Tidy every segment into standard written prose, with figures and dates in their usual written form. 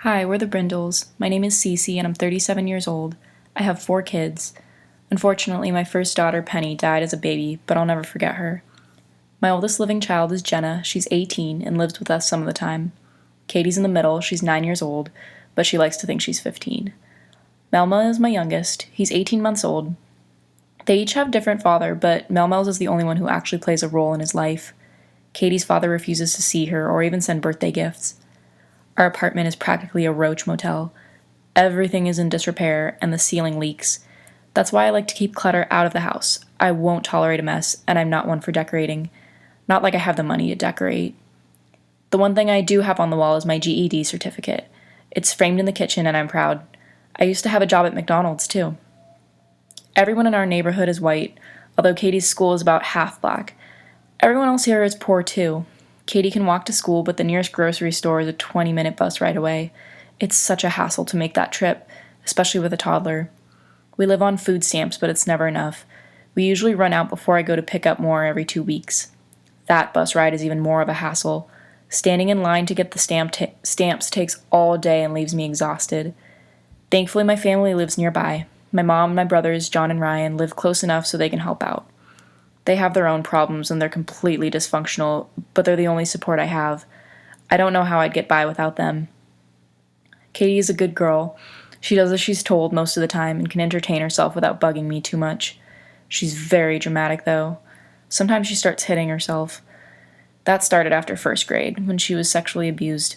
Hi, we're the Brindles. My name is Cece and I'm 37 years old. I have 4 kids. Unfortunately, my first daughter, Penny, died as a baby, but I'll never forget her. My oldest living child is Jenna. She's 18 and lives with us some of the time. Katie's in the middle. She's 9 years old, but she likes to think she's 15. Melma is my youngest. He's 18 months old. They each have different father, but Melmel's is the only one who actually plays a role in his life. Katie's father refuses to see her or even send birthday gifts. Our apartment is practically a roach motel. Everything is in disrepair and the ceiling leaks. That's why I like to keep clutter out of the house. I won't tolerate a mess, and I'm not one for decorating. Not like I have the money to decorate. The one thing I do have on the wall is my GED certificate. It's framed in the kitchen, and I'm proud. I used to have a job at McDonald's, too. Everyone in our neighborhood is white, although Katie's school is about half black. Everyone else here is poor, too. Katie can walk to school, but the nearest grocery store is a 20-minute bus ride away. It's such a hassle to make that trip, especially with a toddler. We live on food stamps, but it's never enough. We usually run out before I go to pick up more every 2 weeks. That bus ride is even more of a hassle. Standing in line to get the stamps takes all day and leaves me exhausted. Thankfully, my family lives nearby. My mom and my brothers, John and Ryan, live close enough so they can help out. They have their own problems and they're completely dysfunctional, but they're the only support I have. I don't know how I'd get by without them. Katie is a good girl. She does as she's told most of the time and can entertain herself without bugging me too much. She's very dramatic, though. Sometimes she starts hitting herself. That started after first grade, when she was sexually abused.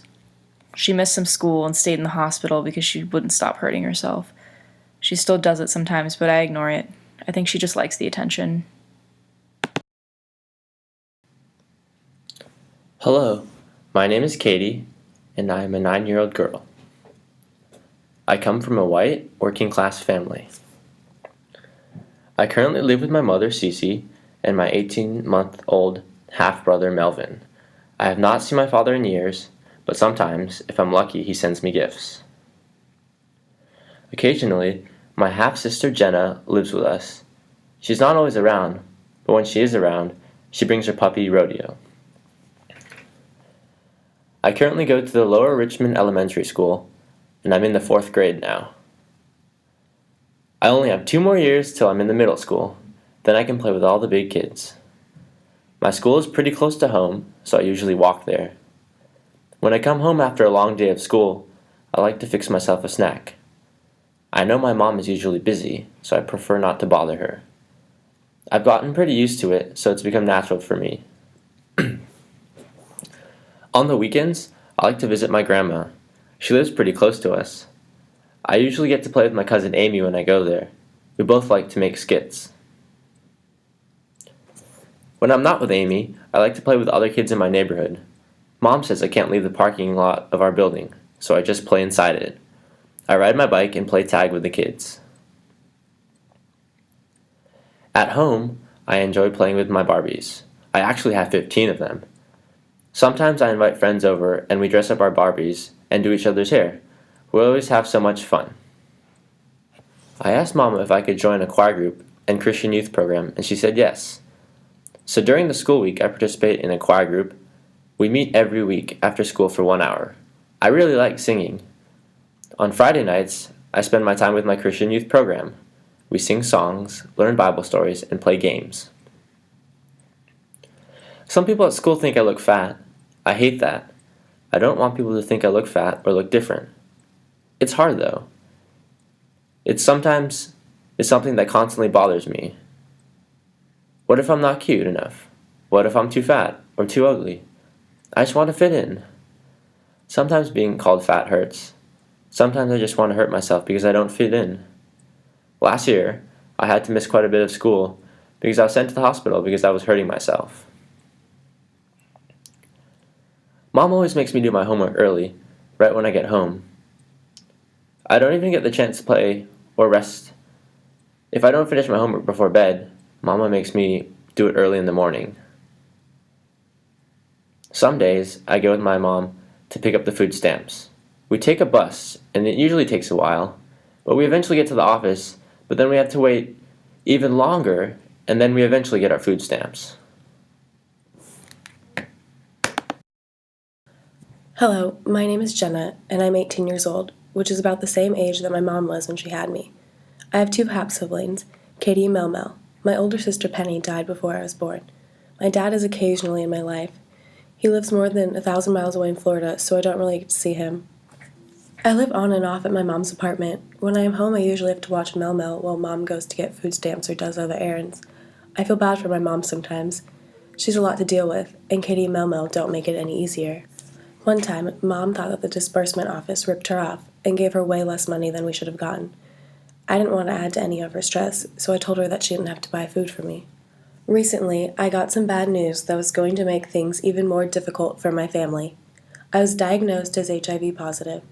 She missed some school and stayed in the hospital because she wouldn't stop hurting herself. She still does it sometimes, but I ignore it. I think she just likes the attention. Hello, my name is Katie, and I am a 9-year-old girl. I come from a white, working-class family. I currently live with my mother, Cece, and my 18-month-old half-brother, Melvin. I have not seen my father in years, but sometimes, if I'm lucky, he sends me gifts. Occasionally, my half-sister Jenna lives with us. She's not always around, but when she is around, she brings her puppy, Rodeo. I currently go to the Lower Richmond Elementary School, and I'm in the 4th grade now. I only have 2 more years till I'm in the middle school, then I can play with all the big kids. My school is pretty close to home, so I usually walk there. When I come home after a long day of school, I like to fix myself a snack. I know my mom is usually busy, so I prefer not to bother her. I've gotten pretty used to it, so it's become natural for me. On the weekends, I like to visit my grandma. She lives pretty close to us. I usually get to play with my cousin Amy when I go there. We both like to make skits. When I'm not with Amy, I like to play with other kids in my neighborhood. Mom says I can't leave the parking lot of our building, so I just play inside it. I ride my bike and play tag with the kids. At home, I enjoy playing with my Barbies. I actually have 15 of them. Sometimes I invite friends over and we dress up our Barbies and do each other's hair. We always have so much fun. I asked Mama if I could join a choir group and Christian youth program, and she said yes. So during the school week, I participate in a choir group. We meet every week after school for 1 hour. I really like singing. On Friday nights, I spend my time with my Christian youth program. We sing songs, learn Bible stories, and play games. Some people at school think I look fat. I hate that. I don't want people to think I look fat or look different. It's hard though. It's something that constantly bothers me. What if I'm not cute enough? What if I'm too fat or too ugly? I just want to fit in. Sometimes being called fat hurts. Sometimes I just want to hurt myself because I don't fit in. Last year, I had to miss quite a bit of school because I was sent to the hospital because I was hurting myself. Mom always makes me do my homework early, right when I get home. I don't even get the chance to play or rest. If I don't finish my homework before bed, Mama makes me do it early in the morning. Some days, I go with my mom to pick up the food stamps. We take a bus, and it usually takes a while, but we eventually get to the office, but then we have to wait even longer, and then we eventually get our food stamps. Hello, my name is Jenna, and I'm 18 years old, which is about the same age that my mom was when she had me. I have two half siblings, Katie and Mel Mel. My older sister Penny died before I was born. My dad is occasionally in my life. He lives more than 1,000 miles away in Florida, so I don't really get to see him. I live on and off at my mom's apartment. When I am home, I usually have to watch Mel Mel while mom goes to get food stamps or does other errands. I feel bad for my mom sometimes. She's a lot to deal with, and Katie and Mel Mel don't make it any easier. One time, Mom thought that the disbursement office ripped her off and gave her way less money than we should have gotten. I didn't want to add to any of her stress, so I told her that she didn't have to buy food for me. Recently, I got some bad news that was going to make things even more difficult for my family. I was diagnosed as HIV positive.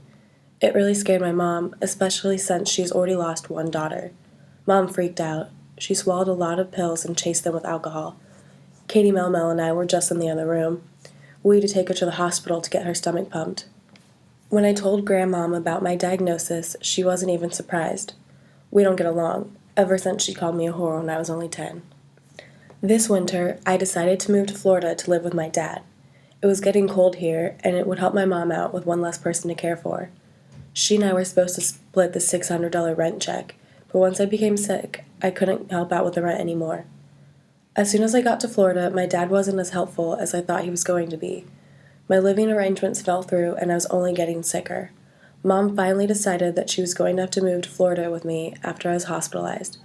It really scared my mom, especially since she's already lost one daughter. Mom freaked out. She swallowed a lot of pills and chased them with alcohol. Katie Mel Mel and I were just in the other room. We had to take her to the hospital to get her stomach pumped. When I told Grandmom about my diagnosis, she wasn't even surprised. We don't get along, ever since she called me a whore when I was only 10. This winter, I decided to move to Florida to live with my dad. It was getting cold here, and it would help my mom out with one less person to care for. She and I were supposed to split the $600 rent check, but once I became sick, I couldn't help out with the rent anymore. As soon as I got to Florida, my dad wasn't as helpful as I thought he was going to be. My living arrangements fell through, and I was only getting sicker. Mom finally decided that she was going to have to move to Florida with me after I was hospitalized.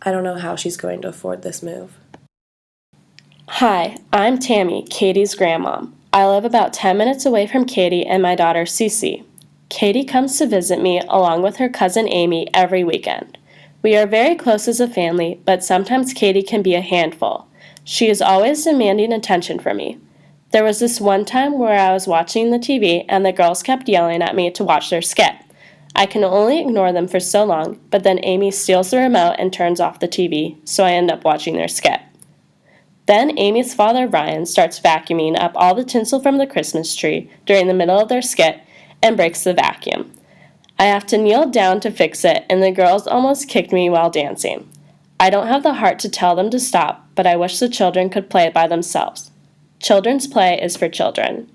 I don't know how she's going to afford this move. Hi, I'm Tammy, Katie's grandmom. I live about 10 minutes away from Katie and my daughter Cece. Katie comes to visit me along with her cousin Amy every weekend. We are very close as a family, but sometimes Katie can be a handful. She is always demanding attention from me. There was this one time where I was watching the TV and the girls kept yelling at me to watch their skit. I can only ignore them for so long, but then Amy steals the remote and turns off the TV, so I end up watching their skit. Then Amy's father Ryan starts vacuuming up all the tinsel from the Christmas tree during the middle of their skit and breaks the vacuum. I have to kneel down to fix it, and the girls almost kicked me while dancing. I don't have the heart to tell them to stop, but I wish the children could play by themselves. Children's play is for children.